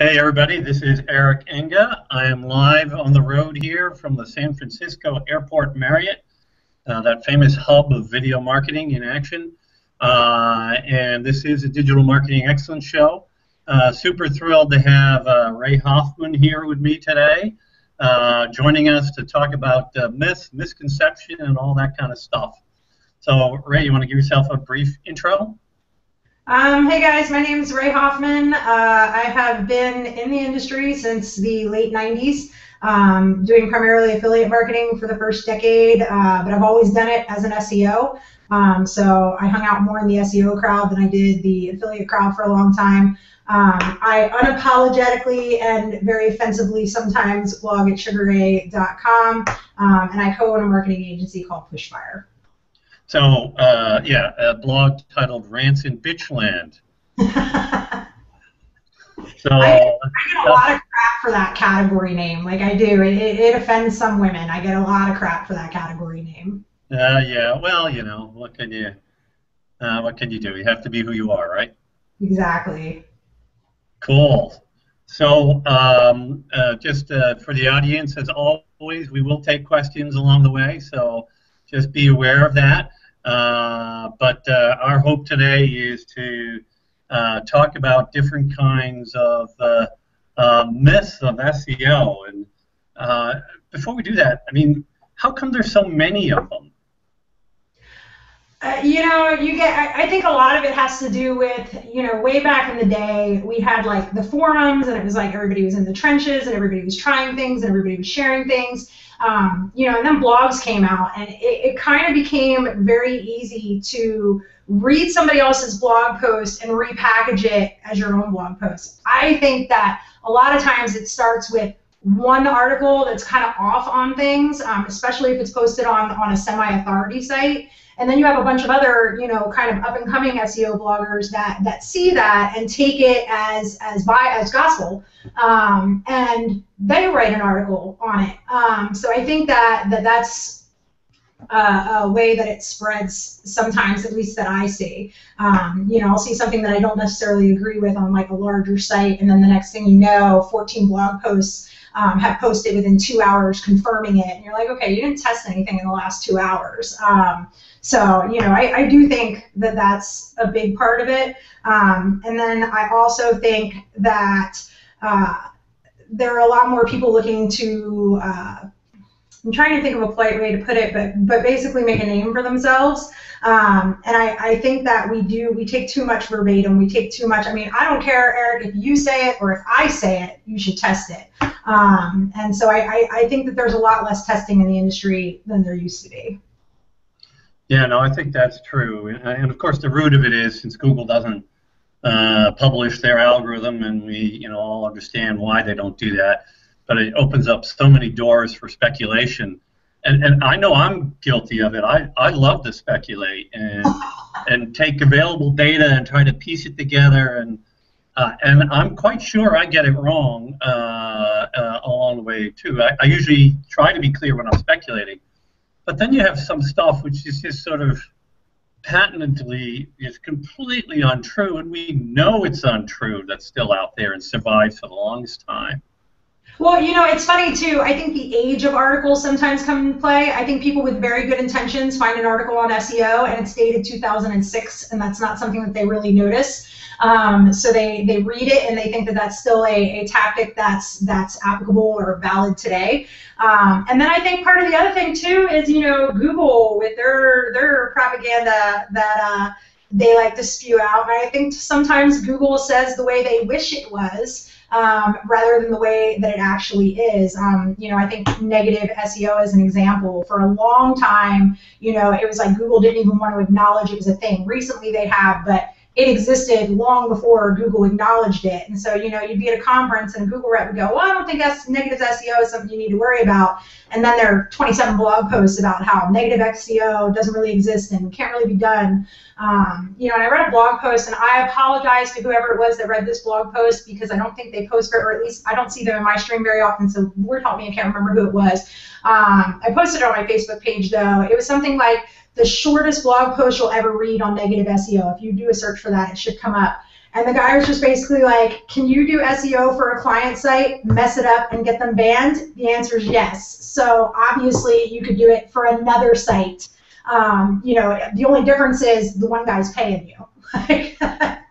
Hey everybody, this is Eric Enge. I am live on the road here from the San Francisco Airport Marriott, that famous hub of video marketing in action. And this is a Digital Marketing Excellence Show. Super thrilled to have Ray Hoffman here with me today, joining us to talk about myth, misconception, and all that kind of stuff. So Ray, you want to give yourself a brief intro? Hey guys, my name is Ray Hoffman. I have been in the industry since the late 90s, doing primarily affiliate marketing for the first decade, but I've always done it as an SEO. So I hung out more in the SEO crowd than I did the affiliate crowd for a long time. I unapologetically and very offensively sometimes blog at sugarray.com, and I co-own a marketing agency called Pushfire. So, yeah, a blog titled Rants in Bitchland. So I get a lot of crap for that category name. Like I do. It offends some women. I get a lot of crap for that category name. Yeah, well, you know, what can you do? You have to be who you are, right? Exactly. Cool. So, just for the audience, as always, we will take questions along the way, so just be aware of that. But our hope today is to talk about different kinds of myths of SEO. And before we do that, I mean, how come there's so many of them? I think a lot of it has to do with, way back in the day, we had like the forums, and it was like everybody was in the trenches, and everybody was trying things, and everybody was sharing things. And then blogs came out, and it kind of became very easy to read somebody else's blog post and repackage it as your own blog post. I think that a lot of times it starts with one article that's kind of off on things, especially if it's posted on a semi-authority site. And then you have a bunch of other, kind of up-and-coming SEO bloggers that see that and take it as gospel, and they write an article on it. So I think that's a way that it spreads sometimes, at least that I see. I'll see something that I don't necessarily agree with on like a larger site, and then the next thing you know, 14 blog posts have posted within 2 hours confirming it, and you're like, okay, you didn't test anything in the last 2 hours. So, I do think that that's a big part of it. And then I also think that there are a lot more people looking to, I'm trying to think of a polite way to put it, but basically make a name for themselves. And I think that we take too much verbatim. We take too much. I mean, I don't care, Eric, if you say it or if I say it, you should test it. And so I think that there's a lot less testing in the industry than there used to be. Yeah, no, I think that's true. And of course, the root of it is, since Google doesn't publish their algorithm, and we all understand why they don't do that, but it opens up so many doors for speculation. And I know I'm guilty of it. I love to speculate and take available data and try to piece it together, and I'm quite sure I get it wrong along the way too. I usually try to be clear when I'm speculating. But then you have some stuff which is just sort of patently is completely untrue, and we know it's untrue, that's still out there and survives for the longest time. Well, it's funny too. I think the age of articles sometimes come into play. I think people with very good intentions find an article on SEO and it's dated 2006, and that's not something that they really notice. So they read it and they think that that's still a tactic that's applicable or valid today. And then I think part of the other thing too is, Google with their propaganda that they like to spew out. And I think sometimes Google says the way they wish it was, rather than the way that it actually is. I think negative SEO is an example. For a long time, it was like Google didn't even want to acknowledge it was a thing. Recently they have, but it existed long before Google acknowledged it. And so, you'd be at a conference and a Google rep would go, well, I don't think negative SEO is something you need to worry about. And then there are 27 blog posts about how negative SEO doesn't really exist and can't really be done. And I read a blog post, and I apologize to whoever it was that read this blog post, because I don't think they post it, or at least I don't see them in my stream very often, so Lord help me, I can't remember who it was. I posted it on my Facebook page, though. It was something like the shortest blog post you'll ever read on negative SEO. If you do a search for that, it should come up. And the guy was just basically like, can you do SEO for a client site, mess it up, and get them banned? The answer is yes. So obviously you could do it for another site. You know, the only difference is the one guy's paying you.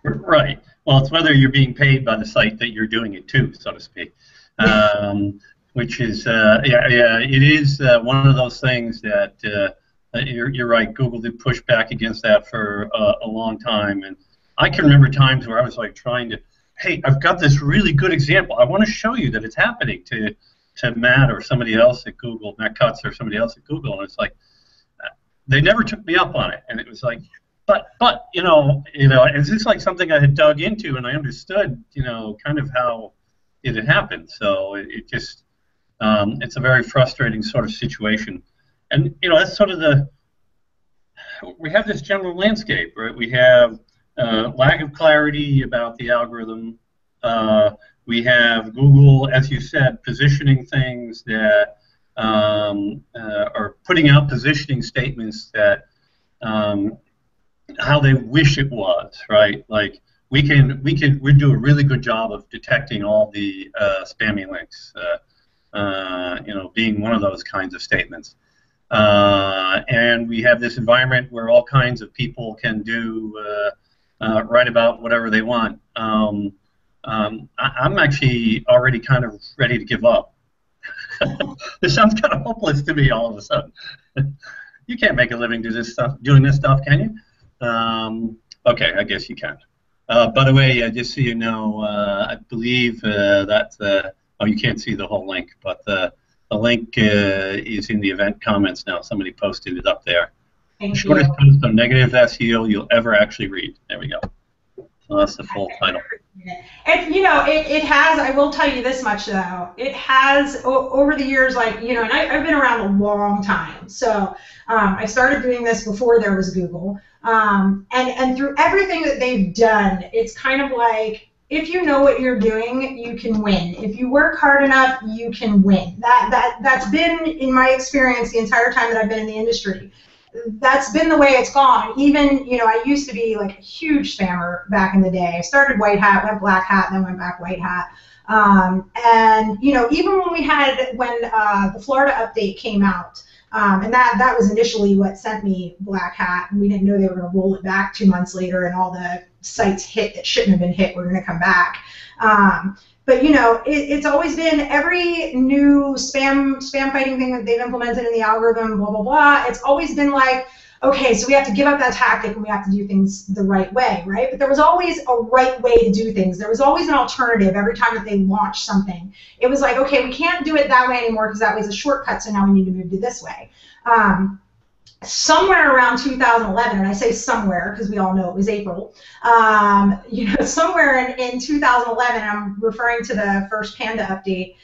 Right. Well, it's whether you're being paid by the site that you're doing it to, so to speak. Which is, it is one of those things that you're right. Google did push back against that for a long time, and I can remember times where I was like trying to, hey, I've got this really good example. I want to show you that it's happening to Matt or somebody else at Google, Matt Cutts or somebody else at Google, and it's like they never took me up on it, and it was like, but you know, it's just like something I had dug into, and I understood, kind of how it had happened. So it just it's a very frustrating sort of situation, and that's sort of we have this general landscape, right? We have lack of clarity about the algorithm. We have Google, as you said, positioning things that or putting out positioning statements that how they wish it was, right? Like we do a really good job of detecting all the spammy links, being one of those kinds of statements. And we have this environment where all kinds of people can write about whatever they want. I'm actually already kind of ready to give up. This sounds kind of hopeless to me all of a sudden. You can't make a living doing this stuff, can you? Okay, I guess you can. By the way, just so you know, I believe that's you can't see the whole link, but the link is in the event comments now. Somebody posted it up there. Shortest post on negative SEO you'll ever actually read. There we go. So that's the full title. And it has. I will tell you this much though. It has over the years, and I've been around a long time. So I started doing this before there was Google, and through everything that they've done, it's kind of like, if you know what you're doing, you can win. If you work hard enough, you can win. That's been, in my experience, the entire time that I've been in the industry. That's been the way it's gone. Even, I used to be like a huge spammer back in the day. I started white hat, went black hat, then went back white hat. And, even when the Florida update came out, and that was initially what sent me black hat, and we didn't know they were going to roll it back 2 months later, and all the sites hit that shouldn't have been hit were going to come back. But it's always been every new spam fighting thing that they've implemented in the algorithm, blah blah blah. It's always been like, okay, so we have to give up that tactic and we have to do things the right way, right? But there was always a right way to do things. There was always an alternative every time that they launched something. It was like, okay, we can't do it that way anymore because that way's a shortcut, so now we need to move to this way. Somewhere around 2011, and I say somewhere because we all know it was April, somewhere in 2011, I'm referring to the first Panda update,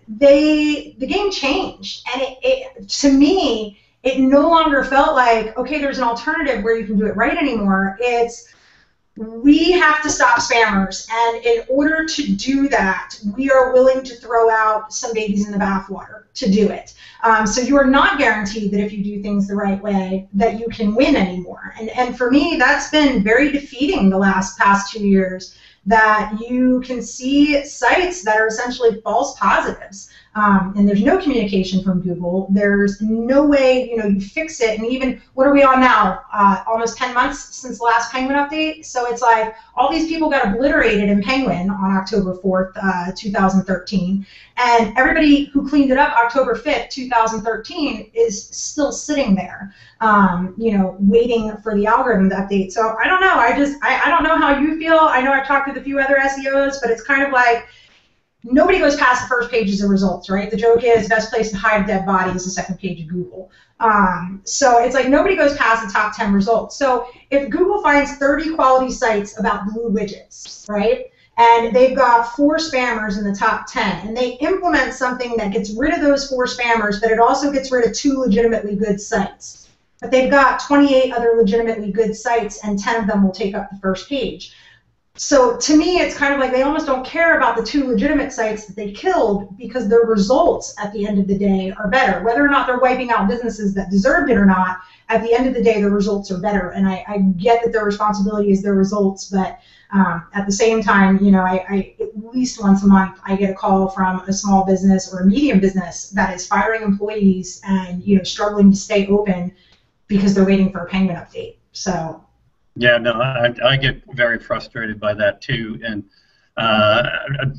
the game changed. And it to me, it no longer felt like, okay, there's an alternative where you can do it right anymore. It's, we have to stop spammers, and in order to do that, we are willing to throw out some babies in the bathwater to do it. So you are not guaranteed that if you do things the right way that you can win anymore. And for me, that's been very defeating the past 2 years, that you can see sites that are essentially false positives. And there's no communication from Google. There's no way, you fix it. And even, what are we on now? Almost 10 months since the last Penguin update. So it's like all these people got obliterated in Penguin on October 4th, 2013. And everybody who cleaned it up October 5th, 2013 is still sitting there, waiting for the algorithm to update. So I don't know. I don't know how you feel. I know I've talked with a few other SEOs, but it's kind of like, nobody goes past the first pages of results, right? The joke is, best place to hide a dead body is the second page of Google. So it's like nobody goes past the top 10 results. So if Google finds 30 quality sites about blue widgets, right, and they've got 4 spammers in the top 10, and they implement something that gets rid of those 4 spammers, but it also gets rid of 2 legitimately good sites, but they've got 28 other legitimately good sites, and 10 of them will take up the first page. So to me, it's kind of like they almost don't care about the 2 legitimate sites that they killed because their results at the end of the day are better. Whether or not they're wiping out businesses that deserved it or not, at the end of the day, the results are better. And I get that their responsibility is their results, but at the same time, I at least once a month I get a call from a small business or a medium business that is firing employees and struggling to stay open because they're waiting for a Penguin update. So. Yeah, no, I get very frustrated by that too. And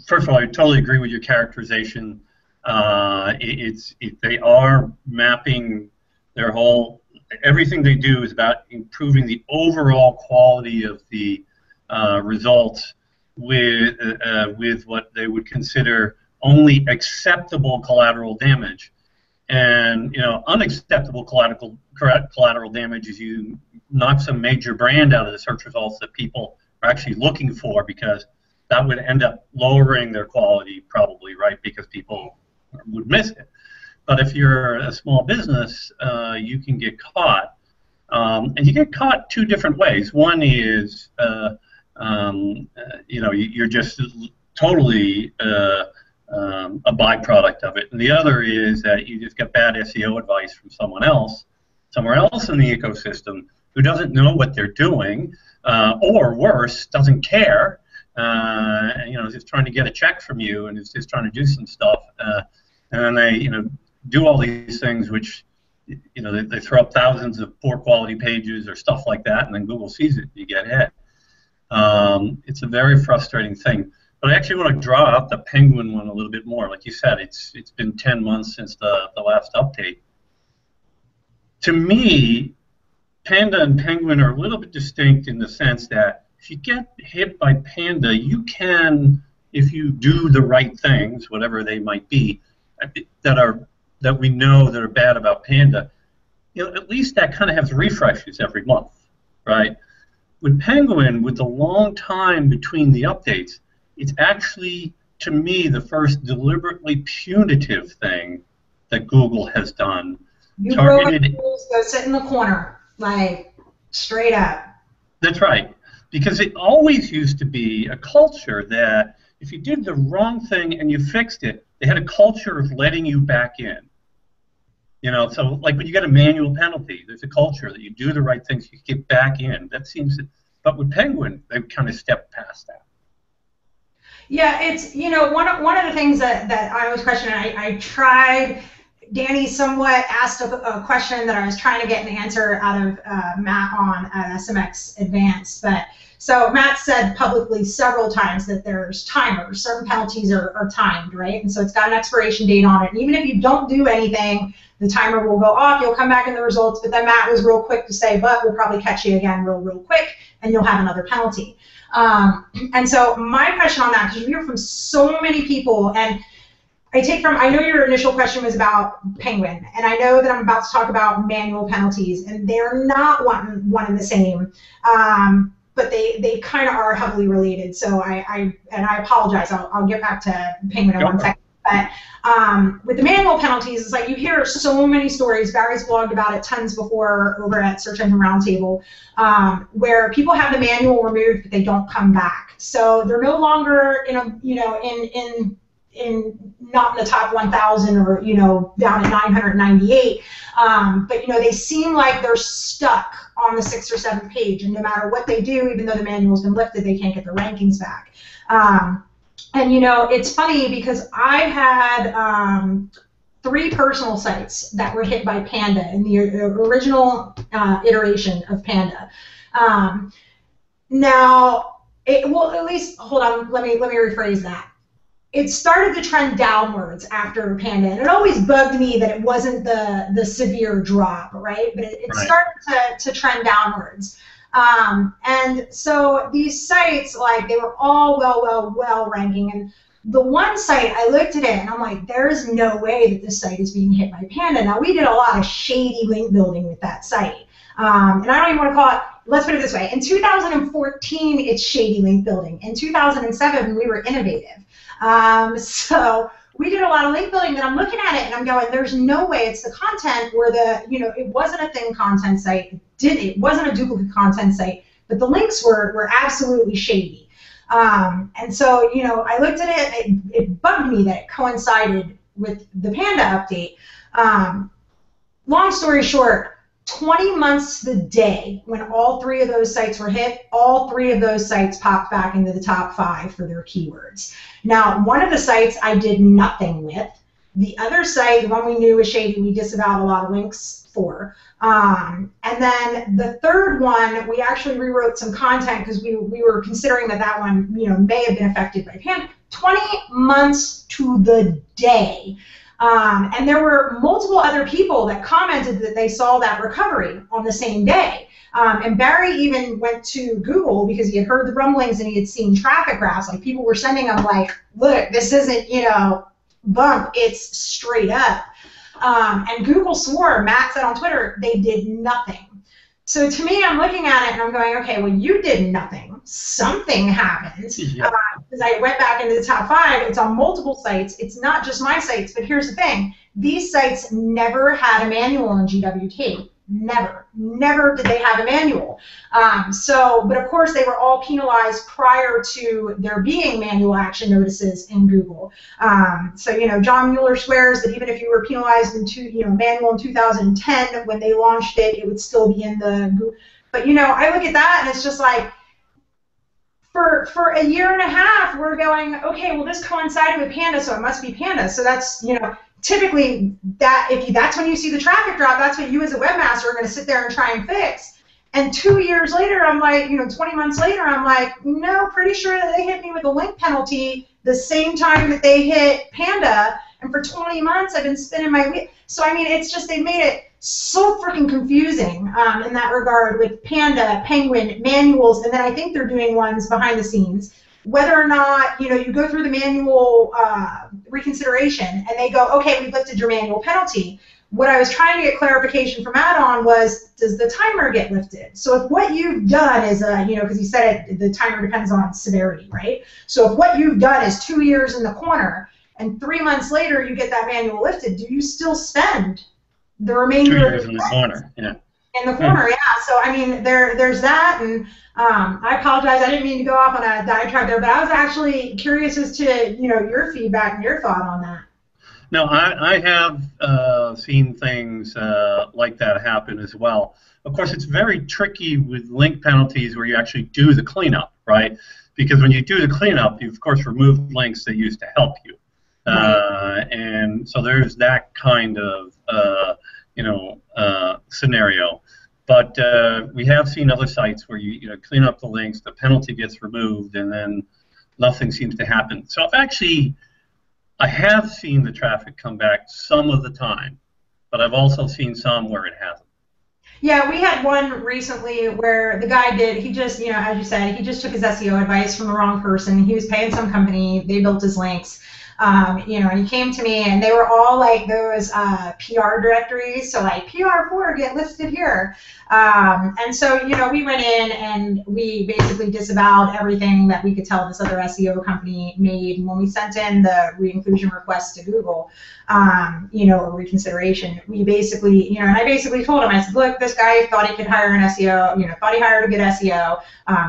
first of all, I totally agree with your characterization. They are mapping their everything they do is about improving the overall quality of the results with what they would consider only acceptable collateral damage. And unacceptable collateral damage is you knock some major brand out of the search results that people are actually looking for, because that would end up lowering their quality probably, right? Because people would miss it. But if you're a small business, you can get caught, and you get caught 2 different ways. One is you're just totally a byproduct of it, and the other is that you just get bad SEO advice from somewhere else in the ecosystem who doesn't know what they're doing, or worse, doesn't care, is just trying to get a check from you and is just trying to do some stuff, and then they do all these things which they throw up thousands of poor quality pages or stuff like that, and then Google sees it and you get hit. It's a very frustrating thing. But I actually want to draw out the Penguin one a little bit more. Like you said, it's been 10 months since the last update. To me, Panda and Penguin are a little bit distinct in the sense that if you get hit by Panda, you can, if you do the right things, whatever they might be, that we know that are bad about Panda, at least that kind of has refreshes every month, right? With Penguin, with the long time between the updates, it's actually, to me, the first deliberately punitive thing that Google has done. You targeted, go sit in the corner, like, straight up. That's right. Because it always used to be a culture that if you did the wrong thing and you fixed it, they had a culture of letting you back in. So like when you get a manual penalty, there's a culture that you do the right things, you get back in. That seems, but with Penguin, they've kind of stepped past that. Yeah, it's, one of the things that I always question, and I tried, Danny somewhat asked a question that I was trying to get an answer out of Matt on at SMX Advanced, but so Matt said publicly several times that there's timers, certain penalties are timed, right? And so it's got an expiration date on it, and even if you don't do anything, the timer will go off, you'll come back in the results, but then Matt was real quick to say, but we'll probably catch you again real quick, and you'll have another penalty. And so my question on that, because you hear from so many people, and I know your initial question was about Penguin, and I know that I'm about to talk about manual penalties, and they're not one and the same, but they kind of are heavily related. So I apologize. I'll get back to Penguin in 1 second. But with the manual penalties, it's like you hear so many stories. Barry's blogged about it tons before over at Search Engine Roundtable, where people have the manual removed, but they don't come back. So they're no longer not in the top 1,000 or down at 998, but they seem like they're stuck on the 6th or 7th page, and no matter what they do, even though the manual's been lifted, they can't get the rankings back. And it's funny because I had 3 personal sites that were hit by Panda in the original iteration of Panda. Now, at least hold on. Let me rephrase that. It started to trend downwards after Panda, and it always bugged me that it wasn't the severe drop, right? But it right. started to trend downwards. And so these sites, like, they were all well ranking, and the one site, I looked at it and I'm like, there's no way that this site is being hit by Panda. Now, we did a lot of shady link building with that site, and I don't even want to call it, let's put it this way, in 2014 it's shady link building. In 2007 we were innovative. So we did a lot of link building, and I'm looking at it and I'm going, there's no way it's the content where it wasn't a thin content site, it wasn't a duplicate content site, but the links were absolutely shady. And so, I looked at it, and it bugged me that it coincided with the Panda update. Long story short, 20 months to the day when all 3 of those sites were hit, all 3 of those sites popped back into the top 5 for their keywords. Now, one of the sites I did nothing with. The other site, the one we knew was shady, we disavowed a lot of links for. And then the third one, we actually rewrote some content because we were considering that one, may have been affected by Panda. 20 months to the day. And there were multiple other people that commented that they saw that recovery on the same day. And Barry even went to Google because he had heard the rumblings and he had seen traffic graphs. Like, people were sending him like, look, this isn't, bump, it's straight up. And Google swore, Matt said on Twitter, they did nothing. So to me, I'm looking at it and I'm going, okay, well, you did nothing. Something happened. Yeah. Because I went back into the top 5. It's on multiple sites. It's not just my sites, but here's the thing. These sites never had a manual in GWT. Never did they have a manual. But of course, they were all penalized prior to there being manual action notices in Google. John Mueller swears that even if you were penalized in manual in 2010 when they launched it, it would still be in the Google. But I look at that and it's just like, for a year and a half, we're going, okay, well, this coincided with Panda, so it must be Panda. So that's, typically that's when you see the traffic drop, that's what you as a webmaster are going to sit there and try and fix. And 2 years later, I'm like, 20 months later, I'm like, no, pretty sure that they hit me with a link penalty the same time that they hit Panda. And for 20 months, I've been spinning my wheel. So, it's just, they made it so freaking confusing in that regard with Panda, Penguin, manuals, and then I think they're doing ones behind the scenes. Whether or not, you go through the manual reconsideration and they go, okay, we've lifted your manual penalty. What I was trying to get clarification from Matt on was, does the timer get lifted? So if what you've done is, because he said the timer depends on severity, right? So if what you've done is 2 years in the corner and 3 months later you get that manual lifted, do you still spend the remainder 2 years in the corner? Yeah. In the corner, yeah. So there's that, and I apologize. I didn't mean to go off on a diatribe there, but I was actually curious as to your feedback and your thought on that. No, I have seen things like that happen as well. Of course, it's very tricky with link penalties where you actually do the cleanup, right? Because when you do the cleanup, you of course remove links that used to help you, and so there's that kind of scenario. But we have seen other sites where you clean up the links, the penalty gets removed, and then nothing seems to happen. So I have seen the traffic come back some of the time, but I've also seen some where it hasn't. Yeah, we had one recently where the guy he just, as you said, he just took his SEO advice from the wrong person. He was paying some company, they built his links. And he came to me, and they were all like those PR directories, so like PR4 get listed here. And so, we went in and we basically disavowed everything that we could tell this other SEO company made. And when we sent in the re-inclusion request to Google, or reconsideration, we basically, and I basically told him, I said, look, this guy thought he could hire an SEO, thought he hired a good SEO.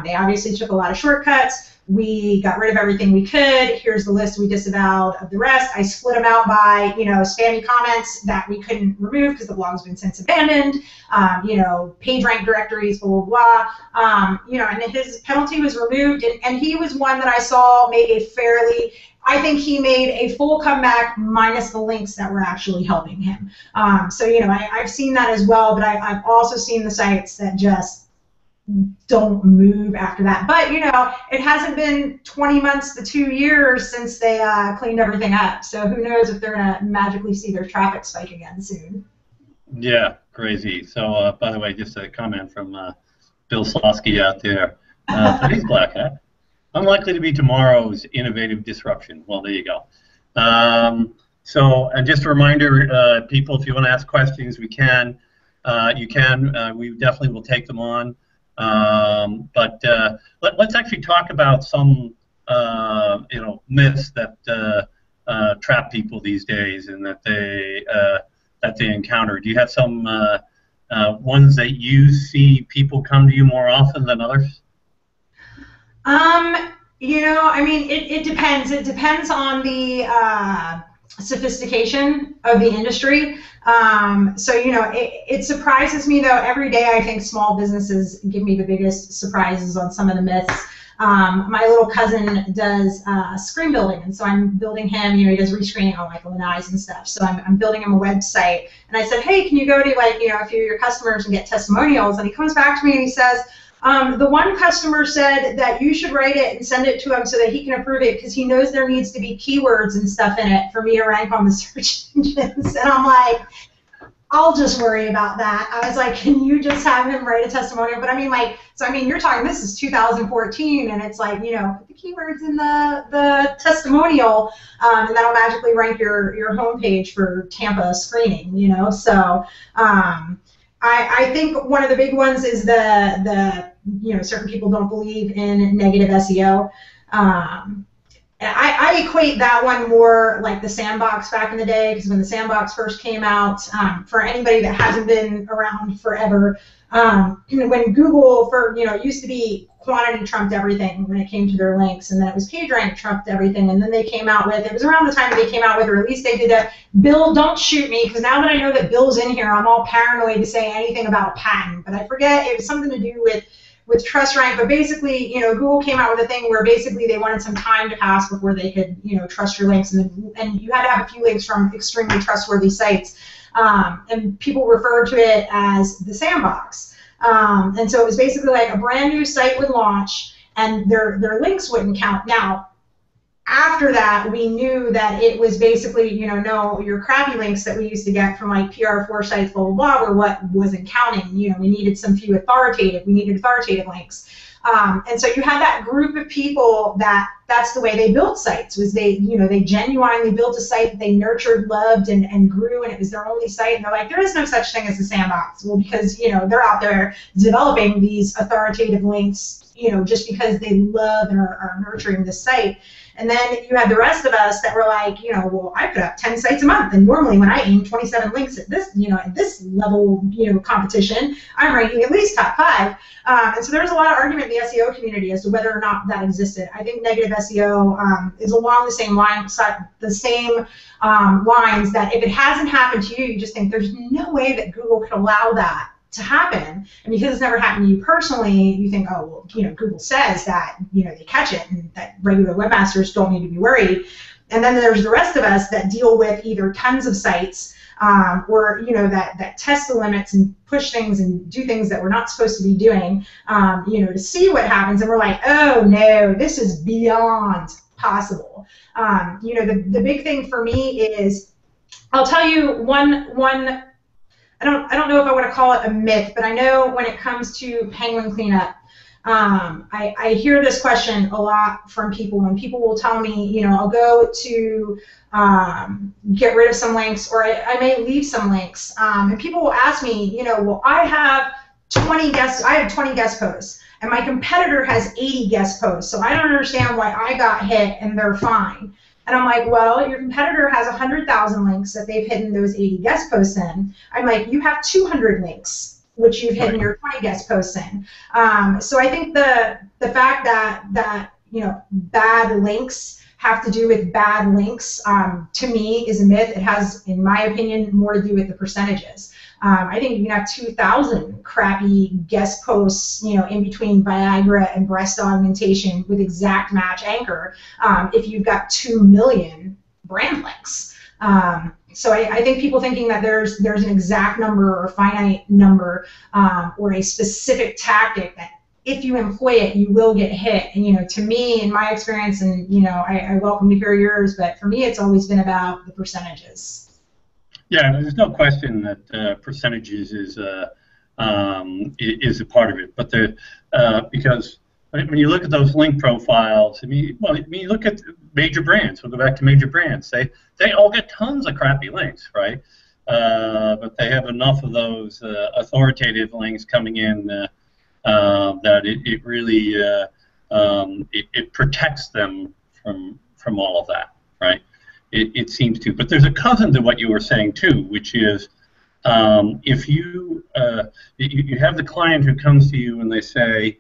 They obviously took a lot of shortcuts. We got rid of everything we could. Here's the list we disavowed of the rest. I split them out by, spammy comments that we couldn't remove because the blog's been since abandoned, page rank directories, blah, blah, blah. And his penalty was removed. And he was one that I saw made I think he made a full comeback minus the links that were actually helping him. I've seen that as well, but I've also seen the sites that just don't move after that. But, it hasn't been 20 months to 2 years since they cleaned everything up. So who knows if they're going to magically see their traffic spike again soon. Yeah, crazy. So, by the way, just a comment from Bill Slosky out there. Today's Black Hat. Unlikely to be tomorrow's innovative disruption. Well, there you go. And just a reminder, people, if you want to ask questions, you can. We definitely will take them on. But let's actually talk about some myths that trap people these days and that they encounter. Do you have some ones that you see people come to you more often than others? I mean, it depends. It depends on the sophistication of the industry. So, it surprises me, though. Every day I think small businesses give me the biggest surprises on some of the myths. My little cousin does screen building, and so I'm building him, he does rescreening on like lanais and stuff. So I'm building him a website, and I said, hey, can you go to like, a few of your customers and get testimonials? And he comes back to me and he says, the one customer said that you should write it and send it to him so that he can approve it because he knows there needs to be keywords and stuff in it for me to rank on the search engines. And I'm like, I'll just worry about that. I was like, can you just have him write a testimonial? But I mean, you're talking, this is 2014, and it's like, put the keywords in the testimonial, and that'll magically rank your homepage for Tampa screening, So I think one of the big ones is the certain people don't believe in negative SEO. I equate that one more like the Sandbox back in the day, because when the Sandbox first came out, for anybody that hasn't been around forever, when Google, it used to be quantity trumped everything when it came to their links, and then it was PageRank trumped everything, and then they came out with, it was around the time that they came out with, or at least they did that, Bill, don't shoot me, because now that I know that Bill's in here, I'm all paranoid to say anything about a patent, but I forget, it was something to do with trust rank, but basically, Google came out with a thing where basically they wanted some time to pass before they could, trust your links, and you had to have a few links from extremely trustworthy sites, and people referred to it as the Sandbox, and so it was basically like a brand new site would launch, and their links wouldn't count. Now, after that, we knew that it was basically, no, your crappy links that we used to get from like PR4 sites, blah, blah, blah, were what wasn't counting. We needed we needed authoritative links. And so you had that group of people that's the way they built sites, was they genuinely built a site that they nurtured, loved, and grew, and it was their only site. And they're like, there is no such thing as a Sandbox. Well, because, they're out there developing these authoritative links, just because they love and are nurturing the site. And then you had the rest of us that were like, well, I put up 10 sites a month, and normally when I aim 27 links at this, at this level, competition, I'm ranking at least top 5. And so there's a lot of argument in the SEO community as to whether or not that existed. I think negative SEO is along the same lines that if it hasn't happened to you, you just think there's no way that Google could allow that to happen, and because it's never happened to you personally, you think, oh, well, Google says that, they catch it, and that regular webmasters don't need to be worried. And then there's the rest of us that deal with either tons of sites, or, that test the limits and push things and do things that we're not supposed to be doing, to see what happens, and we're like, oh, no, this is beyond possible. The big thing for me is, I'll tell you one I don't know if I want to call it a myth, but I know when it comes to penguin cleanup, I hear this question a lot from people, when people will tell me, I'll go to get rid of some links, or I may leave some links, and people will ask me, well, I have 20 guest posts, and my competitor has 80 guest posts, so I don't understand why I got hit and they're fine. And I'm like, well, your competitor has 100,000 links that they've hidden those 80 guest posts in. I'm like, you have 200 links, which you've hidden your 20 guest posts in. So I think the fact that bad links have to do with bad links, to me, is a myth. It has, in my opinion, more to do with the percentages. I think you can have 2,000 crappy guest posts, in between Viagra and breast augmentation with exact match anchor, if you've got 2 million brand links. So I think people thinking that there's an exact number or a finite number, or a specific tactic that if you employ it, you will get hit. And to me, in my experience, and I welcome to hear yours, but for me, it's always been about the percentages. Yeah, there's no question that percentages is a part of it, but because when you look at those link profiles, you look at major brands. We'll go back to major brands. They all get tons of crappy links, right? But they have enough of those authoritative links coming in that it really it protects them from all of that, right? It seems to. But there's a cousin to what you were saying too, which is if you have the client who comes to you and they say,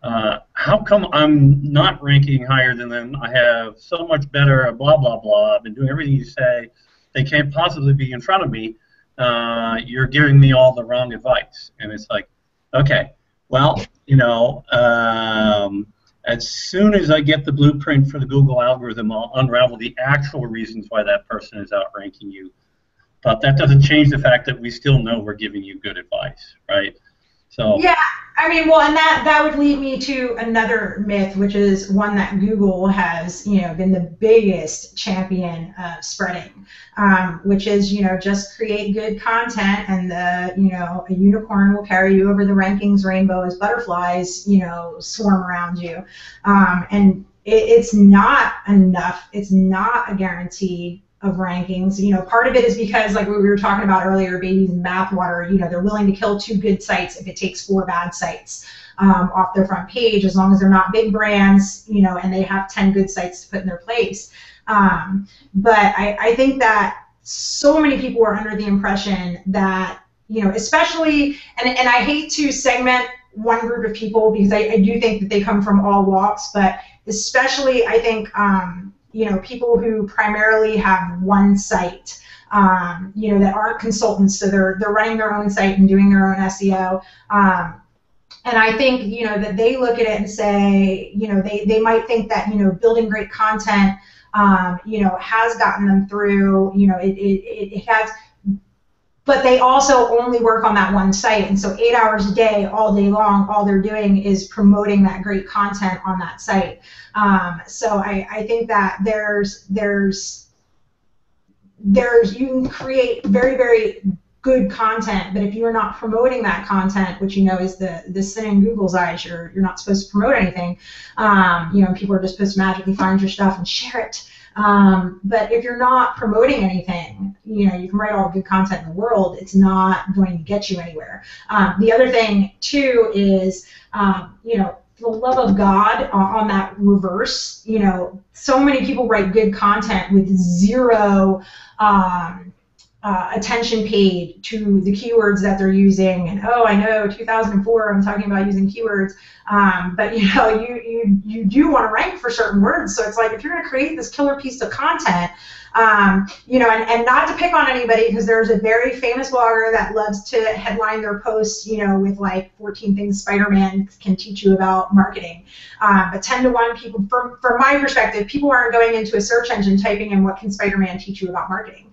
how come I'm not ranking higher than them? I have so much better, blah, blah, blah. I've been doing everything you say. They can't possibly be in front of me. You're giving me all the wrong advice. And it's like, okay, well, as soon as I get the blueprint for the Google algorithm, I'll unravel the actual reasons why that person is outranking you. But that doesn't change the fact that we still know we're giving you good advice, right? So yeah, I mean, well, and that would lead me to another myth, which is one that Google has, been the biggest champion of spreading, which is, just create good content, and a unicorn will carry you over the rankings rainbow as butterflies, swarm around you, and it's not enough. It's not a guarantee of rankings. Part of it is because, like we were talking about earlier, babies in bathwater, they're willing to kill 2 good sites if it takes 4 bad sites off their front page, as long as they're not big brands, and they have 10 good sites to put in their place. But I think that so many people are under the impression that, especially, and I hate to segment one group of people, because I do think that they come from all walks, but especially I think people who primarily have one site, that aren't consultants, so they're running their own site and doing their own SEO. And I think, that they look at it and say, they might think that, building great content, has gotten them through, it has, but they also only work on that one site. And so 8 hours a day, all day long, all they're doing is promoting that great content on that site. So I think that there's you can create very, very good content, but if you're not promoting that content, which is the sin in Google's eyes, you're not supposed to promote anything. People are just supposed to magically find your stuff and share it. But if you're not promoting anything, you can write all the good content in the world, it's not going to get you anywhere. The other thing too is, for the love of God, on that reverse, so many people write good content with zero attention paid to the keywords that they're using. And I know 2004 I'm talking about using keywords, but you do want to rank for certain words. So it's like, if you're going to create this killer piece of content, and not to pick on anybody, because there's a very famous blogger that loves to headline their posts, with like 14 things Spider-Man can teach you about marketing. But 10 to 1 people, from my perspective, people aren't going into a search engine typing in what can Spider-Man teach you about marketing.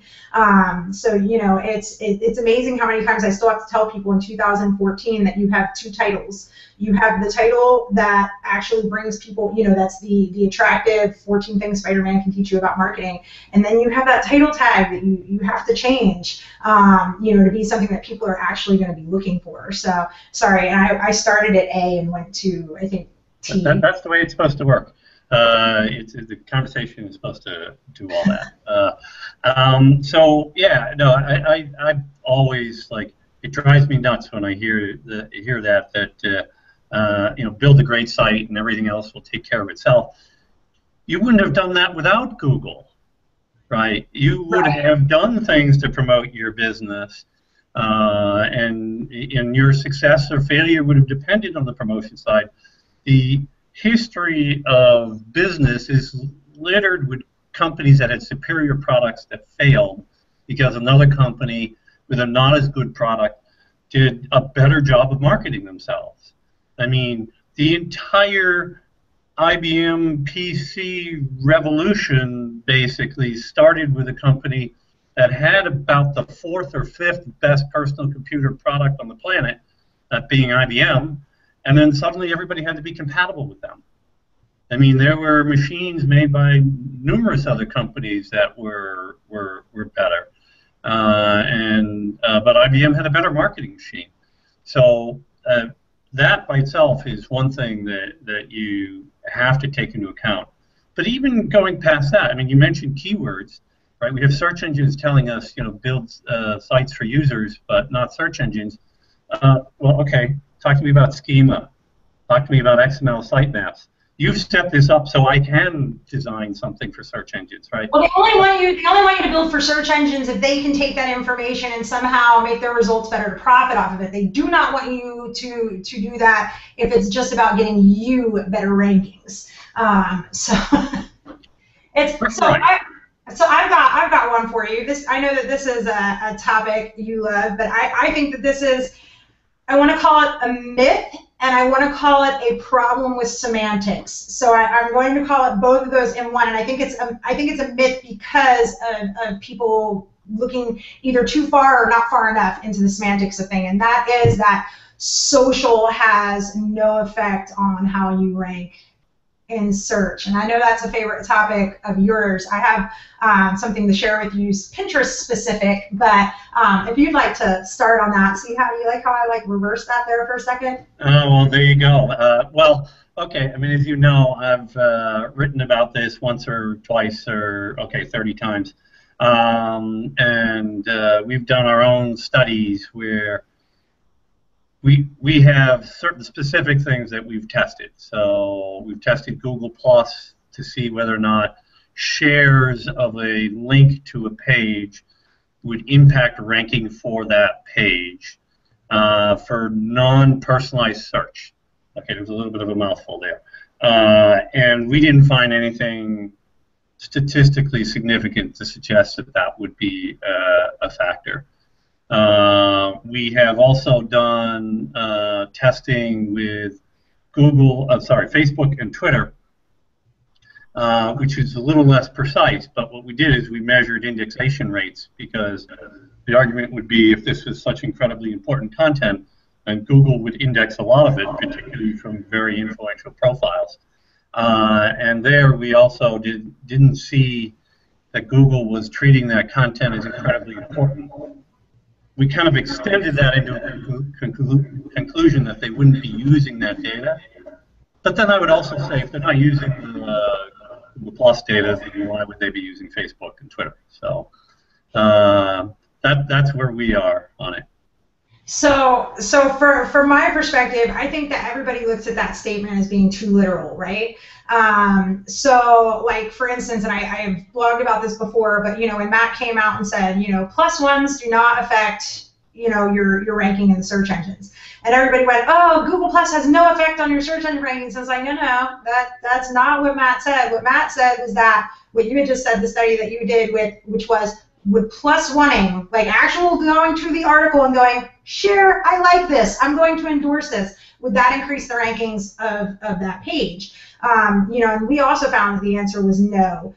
So it's amazing how many times I still have to tell people in 2014 that you have 2 titles. You have the title that actually brings people, that's the attractive 14 things Spider-Man can teach you about marketing, and then you have that title tag that you have to change, to be something that people are actually going to be looking for. So sorry, and I started at A and went to, I think, T. That's the way it's supposed to work. The conversation is supposed to do all that. So yeah, no, I always, like, it drives me nuts when I hear that build a great site and everything else will take care of itself. You wouldn't have done that without Google, right? You would have done things to promote your business, and your success or failure would have depended on the promotion side. The history of business is littered with companies that had superior products that failed because another company with a not as good product did a better job of marketing themselves. I mean, the entire IBM PC revolution basically started with a company that had about the 4th or 5th best personal computer product on the planet, that being IBM, and then suddenly everybody had to be compatible with them. I mean, there were machines made by numerous other companies that were better, but IBM had a better marketing machine. So that by itself is one thing that you have to take into account. But even going past that, I mean, you mentioned keywords, right? We have search engines telling us, build sites for users, but not search engines. Well, okay, talk to me about schema. Talk to me about XML sitemaps. you've set this up so I can design something for search engines, right? Well, they only want you to build for search engines if they can take that information and somehow make their results better to profit off of it. They do not want you to do that if it's just about getting you better rankings. I've got one for you. I know that this is a topic you love, but I think that this is, I want to call it a myth, and I want to call it a problem with semantics. So I'm going to call it both of those in one, and I think it's a myth because of people looking either too far or not far enough into the semantics of thing, and that is that social has no effect on how you rank in search. And I know that's a favorite topic of yours. I have something to share with you, Pinterest specific, but if you'd like to start on that, see how I reversed that there for a second? Well, there you go. Well, okay, I mean, as you know, I've written about this once or twice or, 30 times. And we've done our own studies where we have certain specific things that we've tested. So we've tested Google Plus to see whether or not shares of a link to a page would impact ranking for that page for non-personalized search. Okay, there's a little bit of a mouthful there. And we didn't find anything statistically significant to suggest that that would be a factor. We have also done testing with Facebook and Twitter, which is a little less precise, but what we did is we measured indexation rates, because the argument would be if this was such incredibly important content, then Google would index a lot of it, particularly from very influential profiles. And there we also didn't see that Google was treating that content as incredibly important. We kind of extended that into a conclusion that they wouldn't be using that data. But then I would also say, if they're not using the Google Plus data, then why would they be using Facebook and Twitter? So that's where we are on it. So from my perspective, I think that everybody looks at that statement as being too literal, right? So, like, for instance, and I've blogged about this before, but, when Matt came out and said, +1s do not affect, your ranking in the search engines. And everybody went, oh, Google Plus has no effect on your search engine rankings. I was like, no, that's not what Matt said. What Matt said was that what you had just said, the study that you did which was with +1ing, like actual going to the article and going, share, I like this, I'm going to endorse this, would that increase the rankings of that page? And we also found that the answer was no.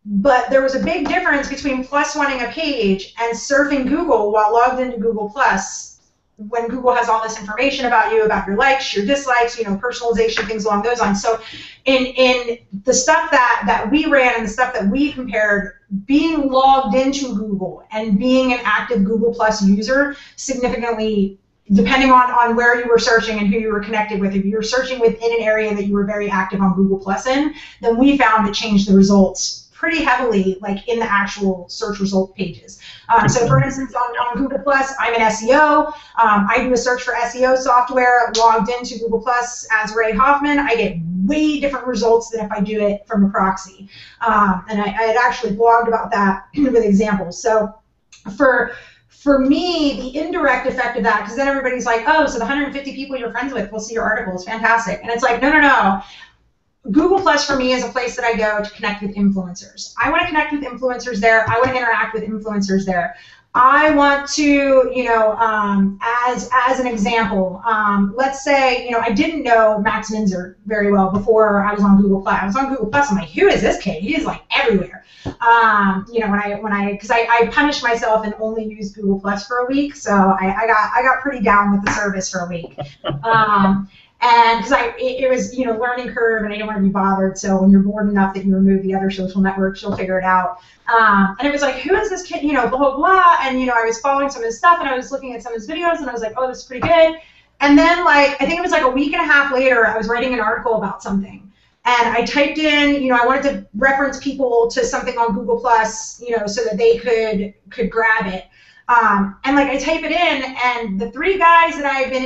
But there was a big difference between +1ing a page and surfing Google while logged into Google Plus, when Google has all this information about you, about your likes, your dislikes, personalization, things along those lines. So in the stuff that we ran and the stuff that we compared, being logged into Google and being an active Google Plus user significantly, depending on where you were searching and who you were connected with, if you were searching within an area that you were very active on Google Plus in, then we found it changed the results pretty heavily, like in the actual search result pages. So for instance, on Google Plus, I'm an SEO. I do a search for SEO software, logged into Google Plus as Ray Hoffman. I get way different results than if I do it from a proxy. And I had actually blogged about that with examples. So for me, the indirect effect of that, because then everybody's like, oh, so the 150 people you're friends with will see your articles, fantastic. And it's like, no. Google Plus for me is a place that I go to connect with influencers. I want to connect with influencers there. I want to interact with influencers there. I want to, as an example, let's say, I didn't know Max Minzer very well before I was on Google Plus. I was on Google Plus. I'm like, who is this kid? He is like everywhere. Because I punished myself and only used Google Plus for a week, so I got pretty down with the service for a week. And because it was, learning curve, and I didn't want to be bothered. So when you're bored enough that you remove the other social networks, you'll figure it out. And it was like, who is this kid? Blah, blah, blah. And, I was following some of his stuff, and I was looking at some of his videos, and I was like, oh, this is pretty good. And then, I think it was like a week and a half later, I was writing an article about something. And I typed in, I wanted to reference people to something on Google Plus, so that they could grab it. And I type it in, and the 3 guys that I've been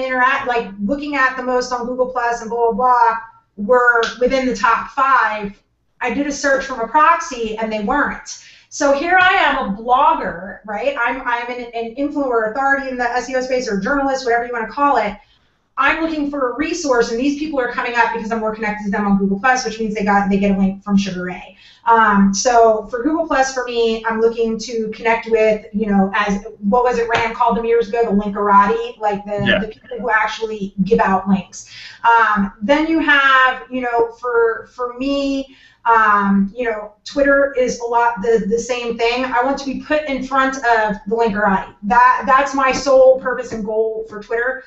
looking at the most on Google Plus and blah, blah, blah, were within the top 5. I did a search from a proxy, and they weren't. So here I am, a blogger, right? I'm an influencer, authority in the SEO space, or journalist, whatever you want to call it. I'm looking for a resource, and these people are coming up because I'm more connected to them on Google+, which means they get a link from Sugar Ray. So for Google+, for me, I'm looking to connect with, as what was it Rand called them years ago, the linkerati, like the people who actually give out links. Then you have, for me, Twitter is a lot the same thing. I want to be put in front of the linkerati. That's my sole purpose and goal for Twitter.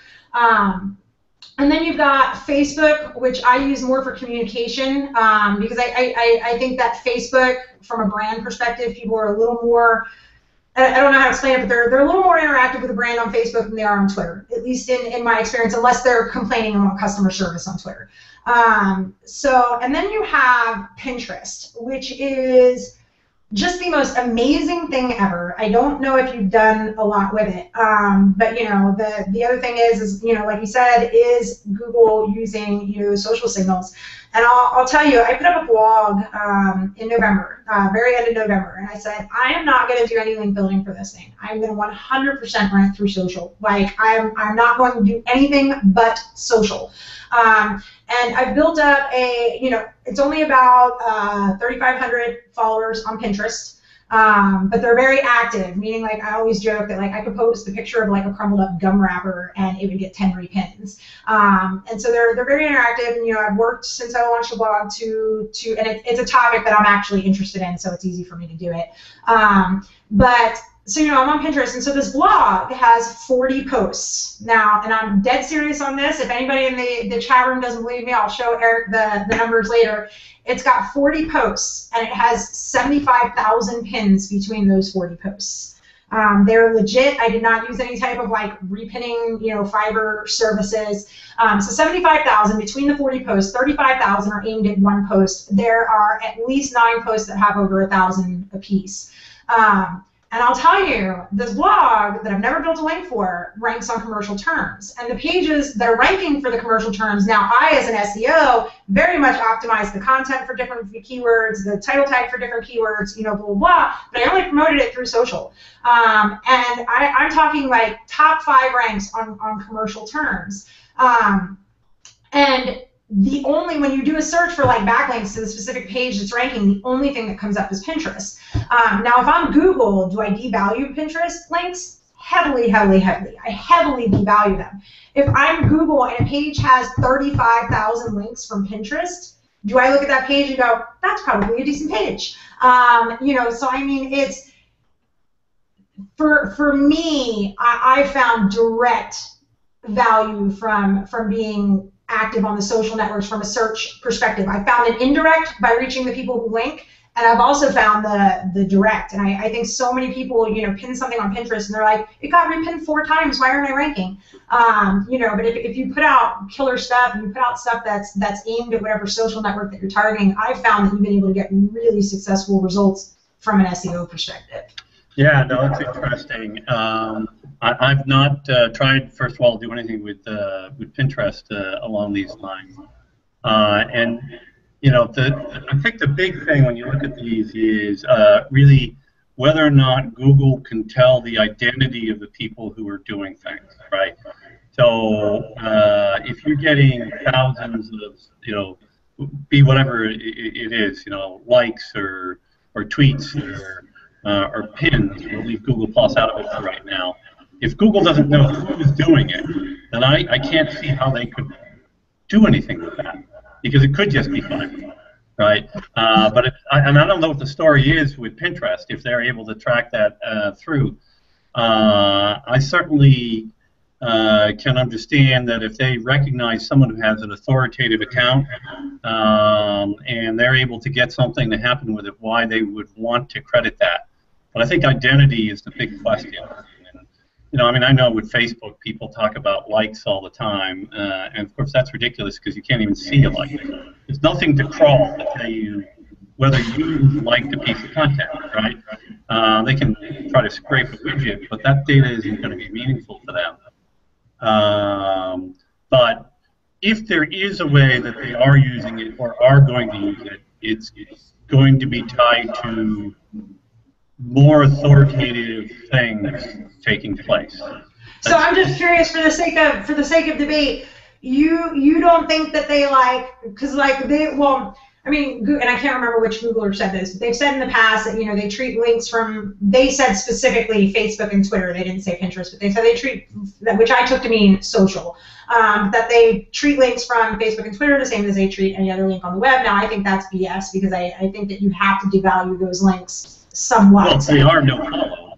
And then you've got Facebook, which I use more for communication, because I think that Facebook, from a brand perspective, people are a little more, I don't know how to explain it, but they're a little more interactive with a brand on Facebook than they are on Twitter, at least in my experience, unless they're complaining about customer service on Twitter. And then you have Pinterest, which is just the most amazing thing ever. I don't know if you've done a lot with it, but the other thing is like you said, is Google using social signals. And I'll tell you, I put up a blog in November, very end of November, and I said, I am not going to do any link building for this thing. I'm going to 100% run it through social. Like, I'm not going to do anything but social. And I've built up it's only about 3,500 followers on Pinterest, but they're very active, meaning, like, I always joke that, like, I could post a picture of, like, a crumbled up gum wrapper and it would get 10 repins. And so they're very interactive, and, I've worked since I launched the blog and it's a topic that I'm actually interested in, so it's easy for me to do it. So, I'm on Pinterest, and so this blog has 40 posts now, and I'm dead serious on this. If anybody in the chat room doesn't believe me, I'll show Eric the numbers later. It's got 40 posts, and it has 75,000 pins between those 40 posts. They're legit. I did not use any type of, like, repinning, Fiverr services. So 75,000 between the 40 posts, 35,000 are aimed at one post. There are at least 9 posts that have over 1,000 apiece. And I'll tell you, this blog that I've never built a link for ranks on commercial terms. And the pages that are ranking for the commercial terms, now I, as an SEO, very much optimize the content for different keywords, the title tag for different keywords, blah, blah, blah, but I only promoted it through social. And I'm talking, like, top 5 ranks on commercial terms. And when you do a search for, like, backlinks to the specific page that's ranking, the only thing that comes up is Pinterest. Now, if I'm Google, do I devalue Pinterest links? Heavily, heavily, heavily. I heavily devalue them. If I'm Google and a page has 35,000 links from Pinterest, do I look at that page and go, that's probably a decent page? So I mean, it's, for me, I found direct value from being active on the social networks from a search perspective. I found an indirect by reaching the people who link, and I've also found the direct. And I think so many people, pin something on Pinterest and they're like, it got repinned 4 times, why aren't I ranking? But if you put out killer stuff and you put out stuff that's aimed at whatever social network that you're targeting, I've found that you've been able to get really successful results from an SEO perspective. Yeah, no, that's interesting. I've not tried, first of all, to do anything with Pinterest along these lines. And I think the big thing when you look at these is really whether or not Google can tell the identity of the people who are doing things, right? So if you're getting thousands of, be whatever it is, likes or tweets or pins, we'll leave Google Plus out of it for right now. If Google doesn't know who's doing it, then I can't see how they could do anything with that, because it could just be fun, right? And I don't know what the story is with Pinterest, if they're able to track that through. I certainly can understand that if they recognize someone who has an authoritative account and they're able to get something to happen with it, why they would want to credit that. But I think identity is the big question. And, I mean, I know with Facebook, people talk about likes all the time, and of course that's ridiculous because you can't even see a like. There's nothing to crawl to tell you whether you liked a piece of content, right? They can try to scrape a widget, but that data isn't going to be meaningful to them. But if there is a way that they are using it or are going to use it, it's going to be tied to more authoritative things taking place. So I'm just curious, for the sake of debate, you don't think that they because I mean, and I can't remember which Googler said this, but they've said in the past that, they treat links from, they said specifically Facebook and Twitter, they didn't say Pinterest, but they said they treat, which I took to mean social, that they treat links from Facebook and Twitter the same as they treat any other link on the web. Now, I think that's BS, because I think that you have to devalue those links somewhat. Well, they are no follow.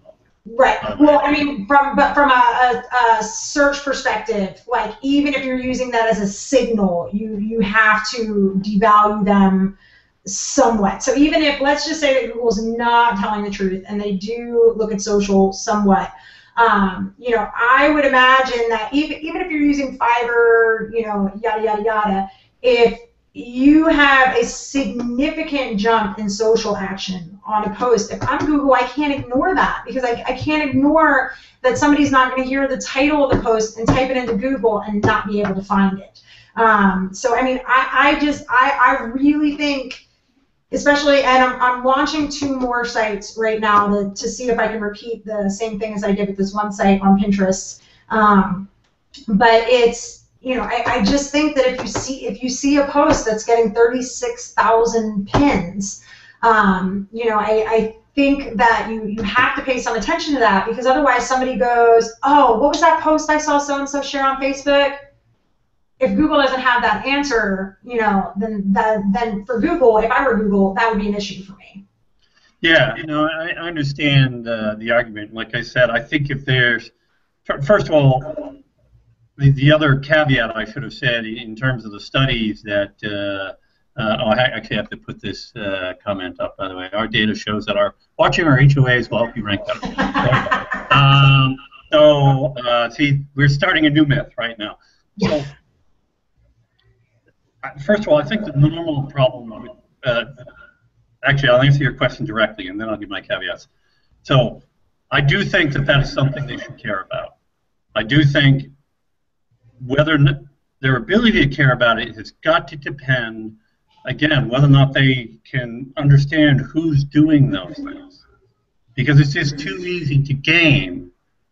Right. Well, I mean, from a search perspective, even if you're using that as a signal, you have to devalue them somewhat. So even if, let's just say that Google's not telling the truth and they do look at social somewhat, I would imagine that even if you're using Fiverr, yada yada yada, if you have a significant jump in social action on a post, if I'm Google, I can't ignore that, because I can't ignore that somebody's not going to hear the title of the post and type it into Google and not be able to find it. So I mean, I really think, especially, and I'm launching 2 more sites right now to see if I can repeat the same thing as I did with this one site on Pinterest. But it's, I just think that if you see a post that's getting 36,000 pins, I think that you have to pay some attention to that, because otherwise somebody goes, oh, what was that post I saw so-and-so share on Facebook? If Google doesn't have that answer, then for Google, if I were Google, that would be an issue for me. Yeah, I understand the argument. Like I said, I think if there's, first of all, the other caveat I should have said in terms of the studies that, I actually have to put this comment up, by the way. Our data shows that watching our HOAs will help you rank better. See, we're starting a new myth right now. So, first of all, I think the normal problem, actually, I'll answer your question directly, and then I'll give my caveats. So, I do think that is something they should care about. I do think whether their ability to care about it has got to depend, again, whether or not they can understand who's doing those things. Because it's just too easy to game,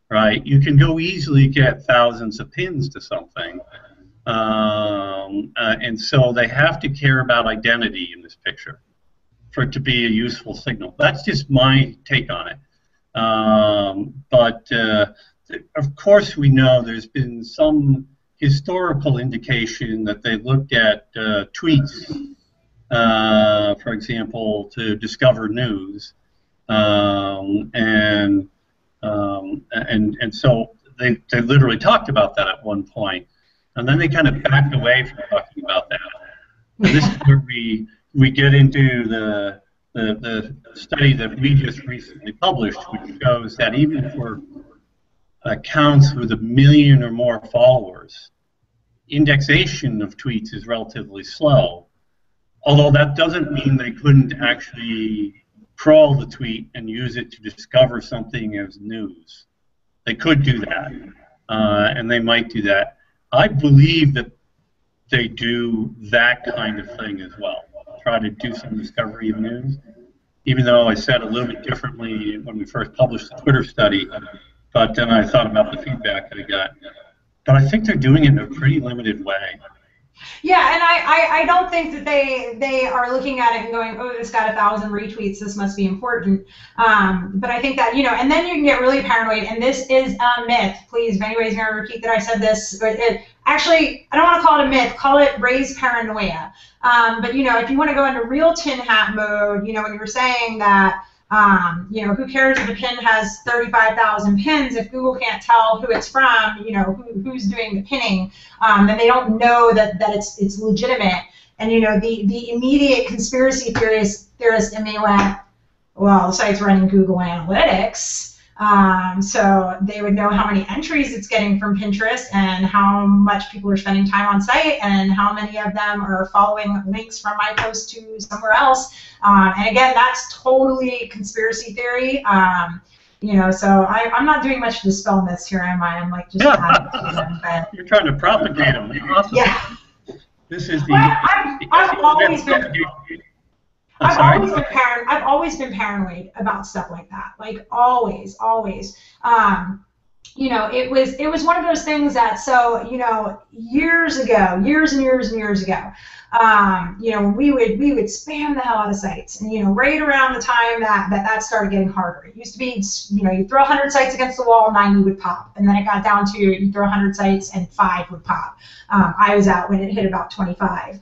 right? You can go easily get thousands of pins to something. And so they have to care about identity in this picture for it to be a useful signal. That's just my take on it. But of course we know there's been some historical indication that they looked at tweets, for example, to discover news, and so they literally talked about that at one point, and then they kind of backed away from talking about that. And this is where we get into the study that we just recently published, which shows that even for accounts with 1 million or more followers, indexation of tweets is relatively slow. Although that doesn't mean they couldn't actually crawl the tweet and use it to discover something as news. They could do that, and they might do that. I believe that they do that kind of thing as well, try to do some discovery of news, even though I said a little bit differently when we first published the Twitter study, but then I thought about the feedback that I got. But I think they're doing it in a pretty limited way. Yeah, and I don't think that they are looking at it and going, oh, this got 1,000 retweets, this must be important. But I think that, and then you can get really paranoid, and this is a myth. Please, if anybody's going to repeat that I said this, but actually, I don't want to call it a myth, call it raised paranoia. But, if you want to go into real tin hat mode, when you were saying that, who cares if a pin has 35,000 pins if Google can't tell who it's from, who's doing the pinning, then they don't know that it's legitimate. And the immediate conspiracy theorist in me went, well, the site's running Google Analytics, so they would know how many entries it's getting from Pinterest and how much people are spending time on site and how many of them are following links from my post to somewhere else. And again, that's totally conspiracy theory. So I'm not doing much to dispel myths here, am I? I'm like just adding to them. But you're trying to propagate them. Awesome. Yeah. This is the. Well, I've always been. I'm I've always been paranoid about stuff like that. Like always, always. You know, it was one of those things that, so, you know, years ago, years and years and years ago, you know, we would spam the hell out of sites, and, you know, right around the time that started getting harder. It used to be, you know, you throw 100 sites against the wall, 90 would pop, and then it got down to you throw 100 sites and 5 would pop. I was out when it hit about 25.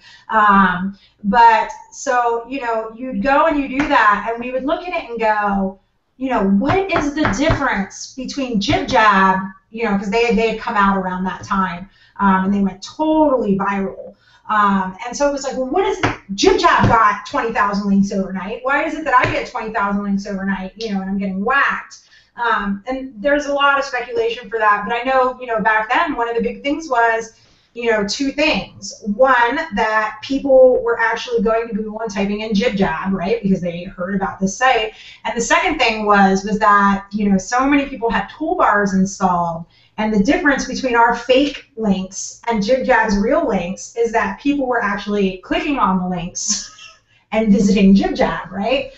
But so, you know, you'd go and you do that, and we would look at it and go, you know, what is the difference between Jib Jab, you know, because they had come out around that time, and they went totally viral. And so it was like, well, what is it? Jib Jab got 20,000 links overnight. Why is it that I get 20,000 links overnight, you know, and I'm getting whacked? And there's a lot of speculation for that. But I know, you know, back then, one of the big things was, you know, 2 things. One, that people were actually going to Google and typing in Jib Jab, right, because they heard about this site. And the second thing was that, you know, so many people had toolbars installed, and the difference between our fake links and Jib Jab's real links is that people were actually clicking on the links and visiting Jib Jab, right?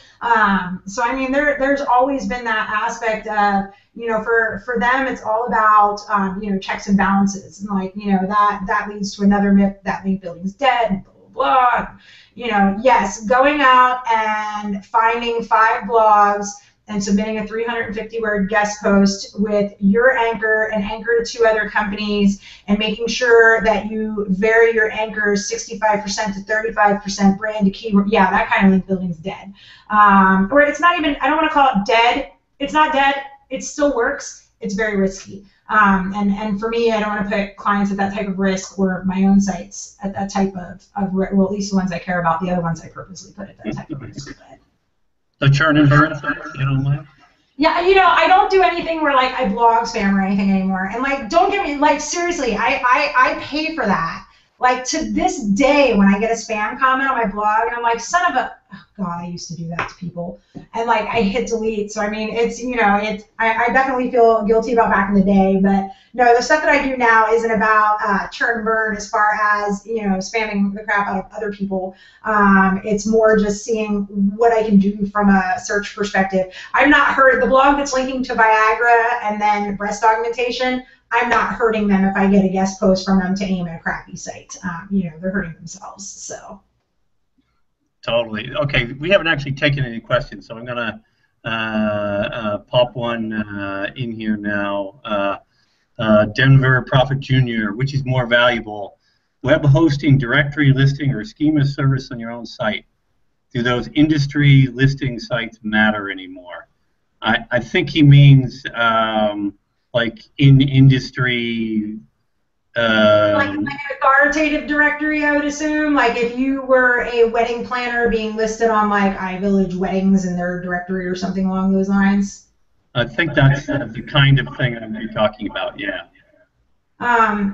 So I mean, there's always been that aspect of, you know, for them, it's all about, you know, checks and balances, and like, you know, that leads to another myth that link building's dead, and blah, blah, blah. You know, yes, going out and finding 5 blogs and submitting a 350-word guest post with your anchor and anchor to 2 other companies, and making sure that you vary your anchors 65% to 35% brand to keyword. Yeah, that kind of link building's dead. Or it's not even, I don't want to call it dead. It's not dead. It still works. It's very risky. And for me, I don't want to put clients at that type of risk, or my own sites at that type of well, at least the ones I care about. The other ones I purposely put at that type of risk. But. The churn and burn, you don't mind? Yeah, you know, I don't do anything where like I blog spam or anything anymore. And like, don't get me, like, seriously, I pay for that. Like, to this day, when I get a spam comment on my blog, and I'm like, son of a, oh God, I used to do that to people. And like, I hit delete. So I mean, it's, you know, I definitely feel guilty about back in the day. But no, the stuff that I do now isn't about churn and burn as far as, you know, spamming the crap out of other people. It's more just seeing what I can do from a search perspective. I've not heard the blog that's linking to Viagra and then breast augmentation. I'm not hurting them if I get a guest post from them to aim at a crappy site. You know, they're hurting themselves. So. Totally. Okay, we haven't actually taken any questions, so I'm going to pop one in here now. Denver Profit Jr., which is more valuable, web hosting, directory listing, or schema service on your own site? Do those industry listing sites matter anymore? I think he means like in industry. Like an authoritative directory, I would assume. Like if you were a wedding planner being listed on like iVillage Weddings in their directory or something along those lines. I think that's the kind of thing I'm talking about. Yeah.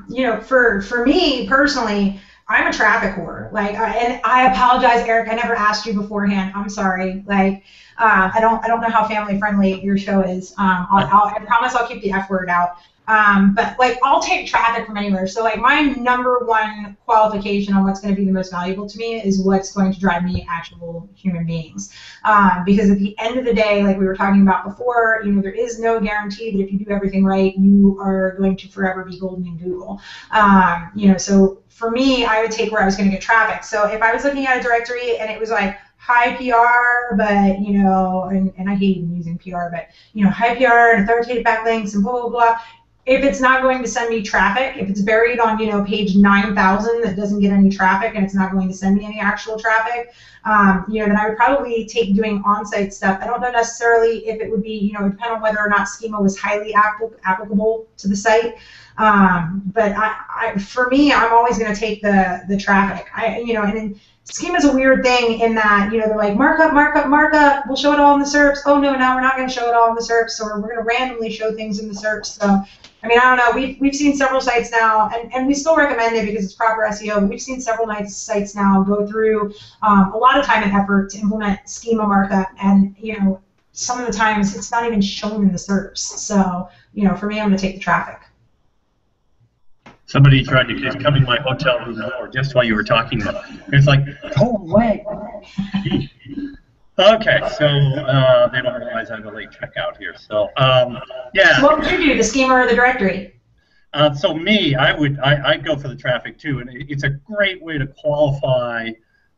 You know, for me personally, I'm a traffic whore. Like, and I apologize, Eric. I never asked you beforehand. I'm sorry. Like, I don't know how family friendly your show is. I promise I'll keep the F word out. But like, I'll take traffic from anywhere. So like, my number one qualification on what's going to be the most valuable to me is what's going to drive me actual human beings. Because at the end of the day, like we were talking about before, you know, there is no guarantee that if you do everything right, you are going to forever be golden in Google. You know, so for me, I would take where I was going to get traffic. So if I was looking at a directory and it was like high PR, but, you know, and I hate even using PR, but, you know, high PR and authoritative backlinks and blah, blah, blah. If it's not going to send me traffic, if it's buried on, you know, page 9,000 that doesn't get any traffic and it's not going to send me any actual traffic, you know, then I would probably take doing on-site stuff. I don't know necessarily if it would be, you know, depend on whether or not schema was highly applicable to the site. But for me, I'm always going to take the traffic. You know, and then schema is a weird thing in that, you know, they're like markup, markup, markup. We'll show it all in the SERPs. Oh no, now we're not going to show it all in the SERPs, so we're going to randomly show things in the SERPs. So, I mean, I don't know. We've seen several sites now, and we still recommend it because it's proper SEO. But we've seen several sites now go through a lot of time and effort to implement schema markup, and you know, some of the times it's not even shown in the SERPs. So, you know, for me, I'm going to take the traffic. Somebody tried to just come in my hotel room door just while you were talking about it. It's like, go away. Okay, so they don't realize I have a late checkout here. So, yeah. So what would you do, the schema or the directory? So me, I'd go for the traffic too, and it's a great way to qualify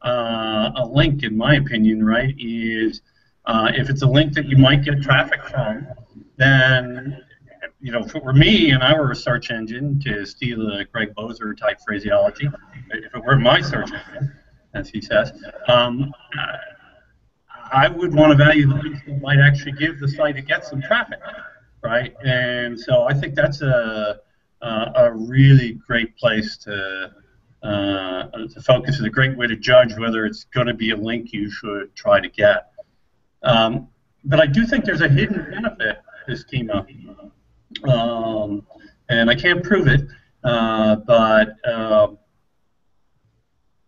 a link, in my opinion, right? Is if it's a link that you might get traffic from, then, you know, if it were me and I were a search engine, to steal a Greg Bozer type phraseology, if it were my search engine, as he says, I would want to value the links that might actually give the site to get some traffic, right? And so I think that's a really great place to focus. It's a great way to judge whether it's going to be a link you should try to get. But I do think there's a hidden benefit to schema, and I can't prove it, but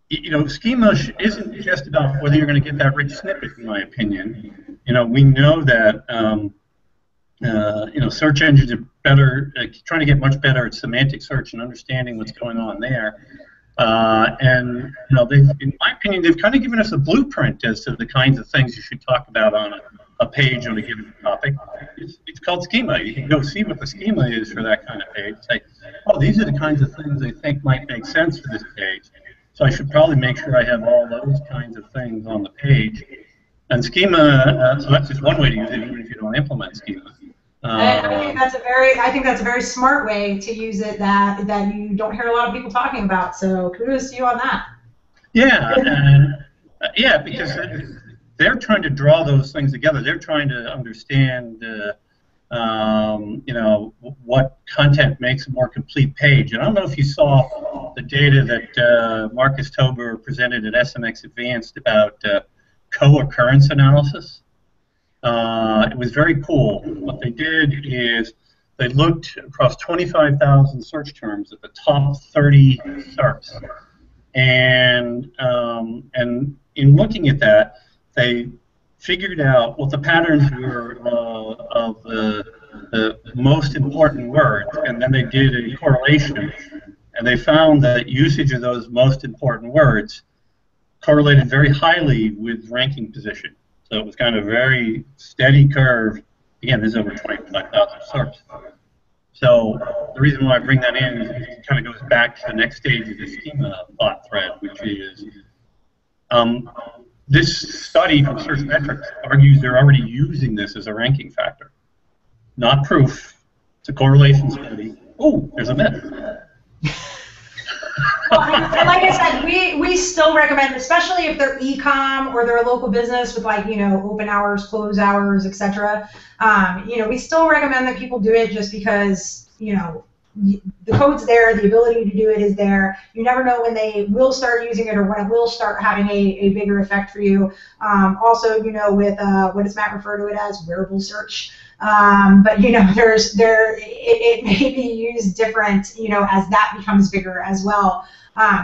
you know, schema isn't just about whether you're going to get that rich snippet, in my opinion. You know, we know that you know, search engines are better, trying to get much better at semantic search and understanding what's going on there. And you know, in my opinion, they've kind of given us a blueprint as to the kinds of things you should talk about on a page on a given topic. It's called schema. You can go see what the schema is for that kind of page. Say, oh, these are the kinds of things I think might make sense for this page. So I should probably make sure I have all those kinds of things on the page. And schema, so that's just one way to use it, even if you don't implement schema. I think that's a very smart way to use it that you don't hear a lot of people talking about. So kudos to you on that. Yeah, and yeah, because they're trying to draw those things together. They're trying to understand, you know, what content makes a more complete page. And I don't know if you saw the data that Marcus Tober presented at SMX Advanced about co-occurrence analysis. It was very cool. What they did is they looked across 25,000 search terms at the top 30 SERPs, and in looking at that, they figured out what the patterns were of the most important words, and then they did a correlation, and they found that usage of those most important words correlated very highly with ranking position. So it was kind of a very steady curve. Again, there's over 25,000 SERPs. So the reason why I bring that in is it kind of goes back to the next stage of the schema thought thread, which is this study from Search Metrics argues they're already using this as a ranking factor. Not proof. It's a correlation study. Oh, there's a myth. Well, and like I said, we still recommend, especially if they're e-com or they're a local business with, like, you know, open hours, close hours, etc. You know, we still recommend that people do it just because, you know, the code's there, the ability to do it is there. You never know when they will start using it or when it will start having a bigger effect for you. Also, you know, with what does Matt refer to it as? Wearable search. But you know, it may be used different, you know, as that becomes bigger as well.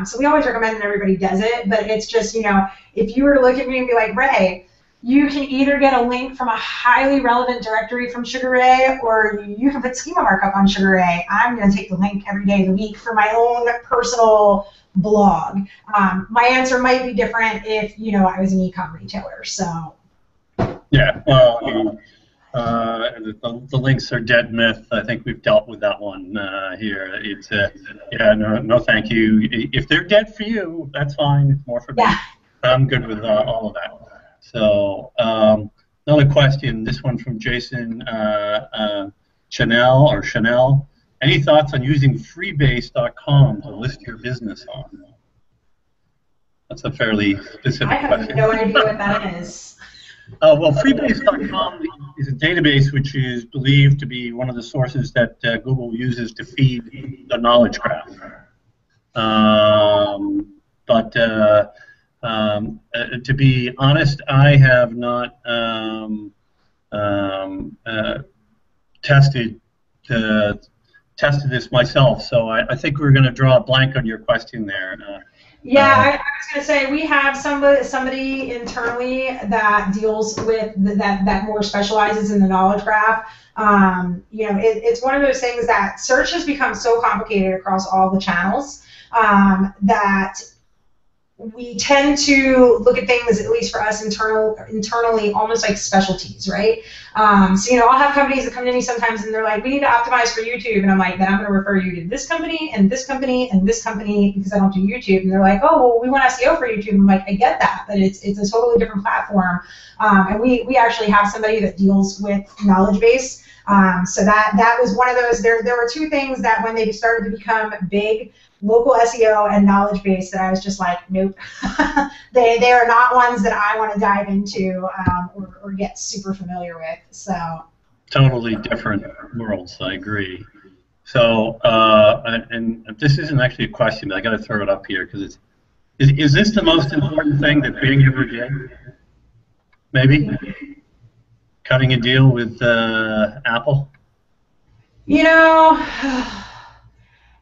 So we always recommend that everybody does it, but it's just, you know, if you were to look at me and be like, Ray, you can either get a link from a highly relevant directory from Sugar Ray, or you can put schema markup on Sugar Ray. I'm going to take the link every day of the week for my own personal blog. My answer might be different if, you know, I was an e-com retailer. So. Yeah, well, the links are dead myth. I think we've dealt with that one here. It's yeah, no, thank you. If they're dead for you, that's fine. It's more for me. I'm good with all of that. So another question. This one from Jason Chanel. Any thoughts on using freebase.com to list your business on? That's a fairly specific question. I have no idea what that is. Well, freebase.com is a database which is believed to be one of the sources that Google uses to feed the knowledge graph. But to be honest, I have not tested this myself, so I think we're going to draw a blank on your question there. Yeah, I was going to say we have somebody internally that deals with that more specializes in the knowledge graph. It's one of those things that search has become so complicated across all the channels that we tend to look at things, at least for us internally, almost like specialties, right? I'll have companies that come to me sometimes and they're like, we need to optimize for YouTube. And I'm like, then I'm going to refer you to this company and this company and this company because I don't do YouTube. And they're like, oh, well, we want SEO for YouTube. I'm like, I get that, but it's a totally different platform. And we actually have somebody that deals with knowledge base. So that was one of those. There were two things that when they started to become big, local SEO and knowledge base, that I was just like, nope. they are not ones that I want to dive into or get super familiar with. So totally different worlds. I agree. So and this isn't actually a question, but I got to throw it up here because is this the most important thing that Bing ever did? Maybe cutting a deal with Apple.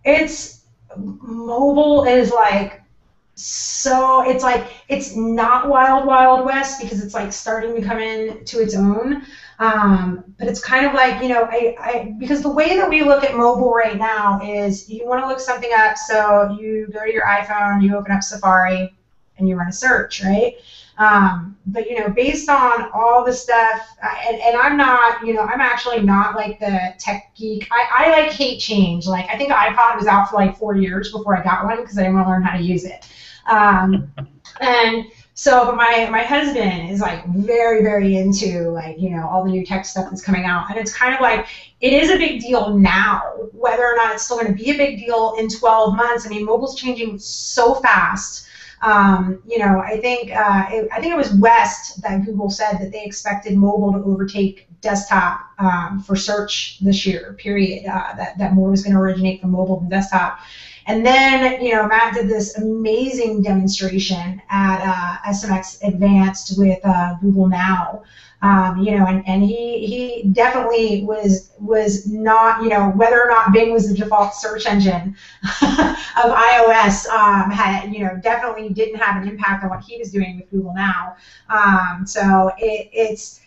It's mobile is like, so it's not wild west because it's like starting to come into its own, but it's kind of like, because the way that we look at mobile right now is you want to look something up, so you go to your iPhone, you open up Safari, and you run a search, right? But based on all the stuff, and I'm not, I'm actually not like the tech geek. I like hate change. Like, I think iPod was out for like 4 years before I got one because I didn't want to learn how to use it. And so, but my husband is like very, very into like, all the new tech stuff that's coming out. And it's kind of like, it is a big deal now, whether or not it's still going to be a big deal in 12 months. I mean, mobile's changing so fast. I think it was West that Google said that they expected mobile to overtake desktop for search this year, period, that more was going to originate from mobile than desktop. And then, Matt did this amazing demonstration at SMX Advanced with Google Now. And he definitely was not, whether or not Bing was the default search engine of iOS, had, definitely didn't have an impact on what he was doing with Google Now. So it's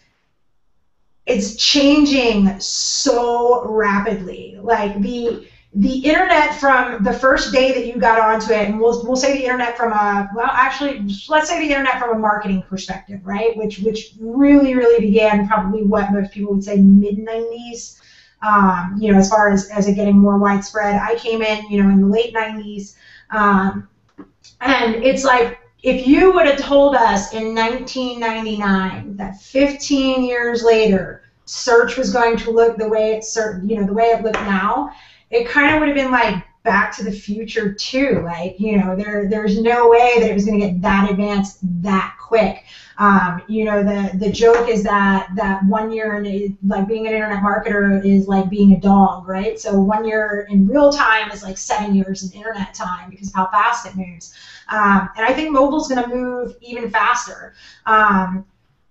changing so rapidly. Like the internet from the first day that you got onto it, and we'll say the internet from let's say the internet from a marketing perspective, right? Which really, really began probably what most people would say mid-90s, as far as it getting more widespread. I came in, in the late 90s, and it's like, if you would have told us in 1999 that 15 years later, search was going to look the way the way it looked now, it kind of would have been like Back to the Future too. Like, there's no way that it was going to get that advanced that quick. The joke is that 1 year like being an internet marketer is like being a dog, right? So 1 year in real time is like 7 years in internet time because of how fast it moves. And I think mobile's going to move even faster.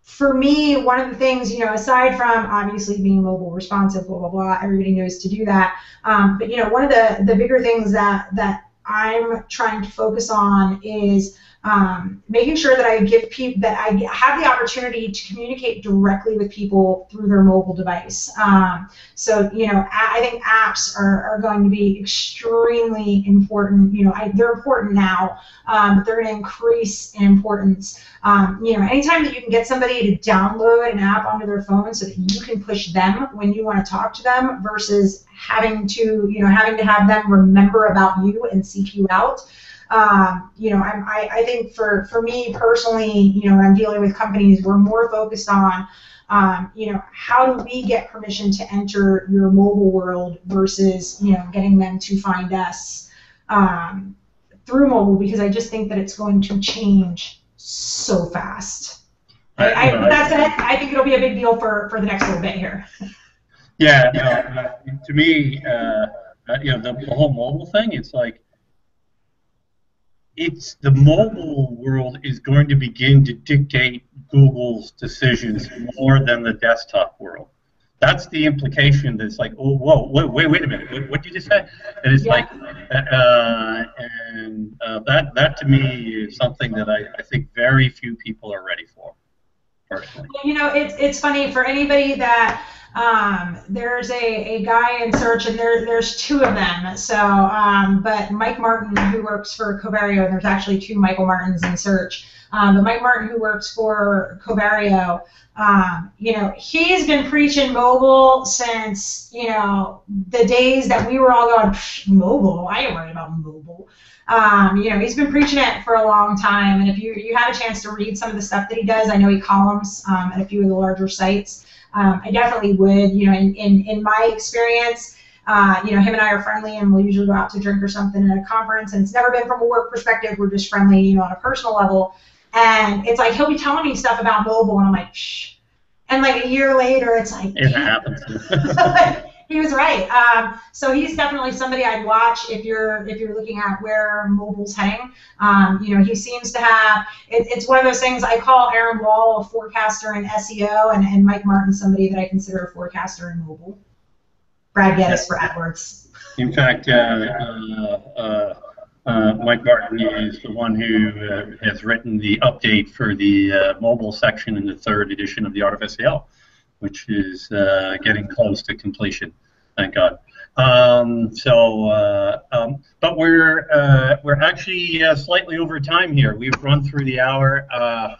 For me, one of the things, aside from obviously being mobile responsive, blah, blah, blah, everybody knows to do that. But, one of the bigger things that I'm trying to focus on is making sure that I have the opportunity to communicate directly with people through their mobile device. So, I think apps are going to be extremely important. They're important now, but they're going to increase in importance. Anytime that you can get somebody to download an app onto their phone so that you can push them when you want to talk to them versus having to have them remember about you and seek you out. I think for me personally, when I'm dealing with companies, we're more focused on, how do we get permission to enter your mobile world versus, getting them to find us through mobile, because I just think that it's going to change so fast. That said, I think it'll be a big deal for the next little bit here. Yeah, to me, the whole mobile thing, it's like, the mobile world is going to begin to dictate Google's decisions more than the desktop world. That's the implication. That's like, oh, whoa, wait a minute. What did you just say? And it's like, that to me is something that I think very few people are ready for, personally. You know, it's funny for anybody that there's a guy in search, and there's two of them. So, but Mike Martin, who works for Covariio, and there's actually two Michael Martins in search. But Mike Martin, who works for Covariio, you know, he's been preaching mobile since, you know, the days that we were all going, mobile, I ain't worried about mobile. You know, he's been preaching it for a long time, and if you have a chance to read some of the stuff that he does, I know he columns at a few of the larger sites. I definitely would, you know, in my experience, you know, him and I are friendly, and we'll usually go out to drink or something at a conference, and it's never been from a work perspective. We're just friendly, you know, on a personal level. And it's like he'll be telling me stuff about mobile, and I'm like, shh. And like a year later, it's like, it happens. He was right. So he's definitely somebody I'd watch if you're looking at where mobile's heading. You know, he seems to have. It's one of those things. I call Aaron Wall a forecaster in SEO, and Mike Martin somebody that I consider a forecaster in mobile. Brad Geddes for AdWords. In fact, Mike Martin is the one who has written the update for the mobile section in the 3rd edition of The Art of SEO, which is getting close to completion. Thank God. But we're actually slightly over time here. We've run through the hour. I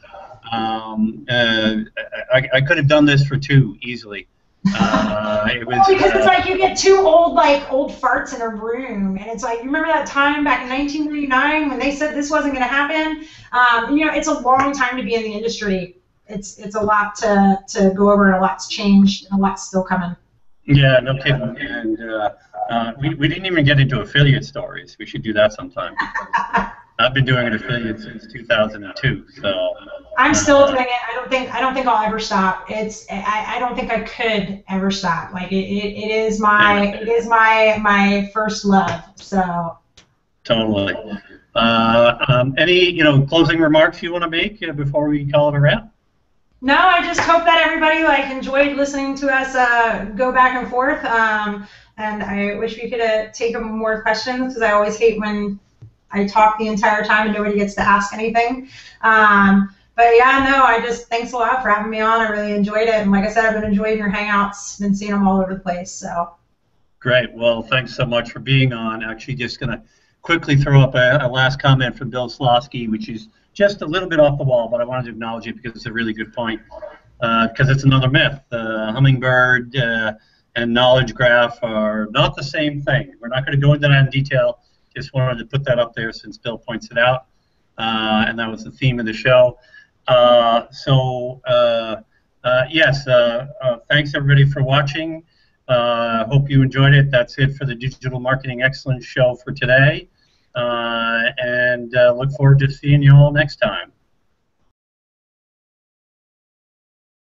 could have done this for 2 easily. Because it's like you get two old farts in a room, and it's like, you remember that time back in 1999 when they said this wasn't going to happen? You know, it's a long time to be in the industry. It's a lot to go over, and a lot's changed, and a lot's still coming. Yeah, no kidding. And we didn't even get into affiliate stories. We should do that sometime. I've been doing an affiliate since 2002, so. I'm still doing it. I don't think I'll ever stop. I don't think I could ever stop. Like it is my first love. So. Totally. Any closing remarks you want to make before we call it a wrap? No, I just hope that everybody enjoyed listening to us go back and forth. And I wish we could take more questions, because I always hate when I talk the entire time and nobody gets to ask anything. But yeah, no, thanks a lot for having me on. I really enjoyed it. And like I said, I've been enjoying your hangouts, been seeing them all over the place. So. Great. Well, thanks so much for being on. Actually, just going to quickly throw up a last comment from Bill Slosky, which is just a little bit off the wall, but I wanted to acknowledge it because it's a really good point. Because it's another myth. Hummingbird and knowledge graph are not the same thing. We're not going to go into that in detail. Just wanted to put that up there since Bill points it out. And that was the theme of the show. Yes, thanks everybody for watching. Hope you enjoyed it. That's it for the Digital Marketing Excellence show for today. And look forward to seeing you all next time.